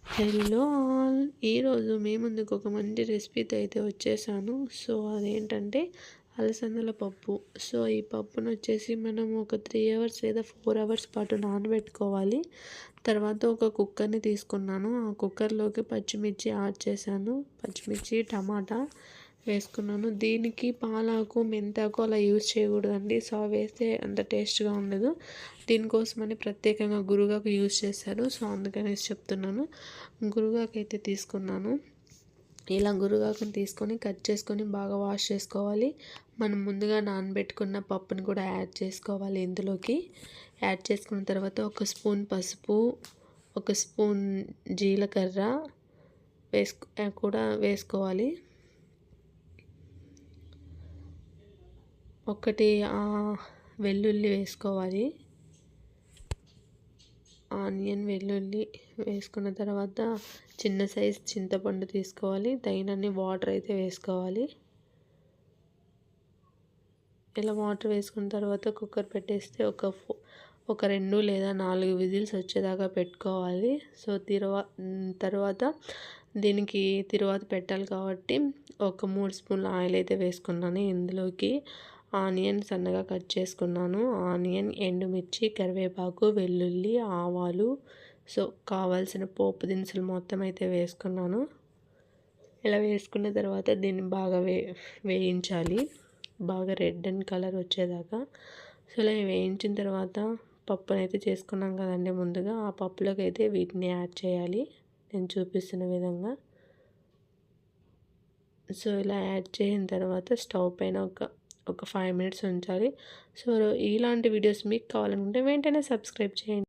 Hello all! ఈరోజు మీ ముందుకు ఒక మంచి రెసిపీతో అయితే వచ్చేసాను. సో, అదేంటంటే అలసందల పప్పు. సో, ఈ పప్పును వచ్చేసి మనం ఒక 3 అవర్స్ లేదా 4 అవర్స్ పాటు నానబెట్టుకోవాలి. తర్వాత ఒక కుక్కర్‌ని తీసుకున్నాను. ఆ కుక్కర్‌లోకి పచ్చిమిర్చి యాడ్ చేశాను. పచ్చిమిర్చి, టమాటా వేసుకున్నాను. దీనికి పాలాకు, మెంతాకు అలా యూజ్ చేయకూడదండి. సో, అవి వేస్తే అంత టేస్ట్‌గా ఉండదు. దీనికోసమని ప్రత్యేకంగా గురుగాకు యూజ్ చేశారు. సో, అందుకనేసి చెప్తున్నాను. గురుగాకు అయితే తీసుకున్నాను. ఇలా గురుగాకుని తీసుకొని కట్ చేసుకొని బాగా వాష్ చేసుకోవాలి. మనం ముందుగా నానబెట్టుకున్న పప్పుని కూడా యాడ్ చేసుకోవాలి ఇందులోకి. యాడ్ చేసుకున్న తర్వాత ఒక స్పూన్ పసుపు, ఒక స్పూన్ జీలకర్ర కూడా వేసుకోవాలి. ఒకటి వెల్లుల్లి వేసుకోవాలి. ఆనియన్, వెల్లుల్లి వేసుకున్న తర్వాత చిన్న సైజ్ చింతపండు తీసుకోవాలి. తగినన్ని వాటర్ అయితే వేసుకోవాలి. ఇలా వాటర్ వేసుకున్న తర్వాత కుక్కర్ పెట్టేస్తే ఒక 2 లేదా 4 విజిల్స్ వచ్చేదాకా పెట్టుకోవాలి. సో, తర్వాత దీనికి తిరువాత పెట్టాలి కాబట్టి ఒక 3 స్పూన్ల ఆయిల్ అయితే వేసుకున్నాను. ఇందులోకి ఆనియన్ సన్నగా కట్ చేసుకున్నాను. ఆనియన్, ఎండుమిర్చి, కరివేపాకు, వెల్లుల్లి, ఆవాలు, సో కావాల్సిన పోపు దినుసులు మొత్తం అయితే వేసుకున్నాను. ఇలా వేసుకున్న తర్వాత దీన్ని బాగా వేయించాలి. బాగా రెడ్ అండ్ కలర్ వచ్చేదాకా. సో, ఇలా వేయించిన తర్వాత పప్పునైతే చేసుకున్నాం కదండి ముందుగా. ఆ పప్పులోకి అయితే వీటిని యాడ్ చేయాలి నేను చూపిస్తున్న విధంగా. సో, ఇలా యాడ్ చేసిన తర్వాత స్టవ్ పైన ఒక 5 మినిట్స్ ఉంచాలి. సో, ఇలాంటి వీడియోస్ మీకు కావాలనుకుంటే వెంటనే సబ్స్క్రైబ్ చేయండి.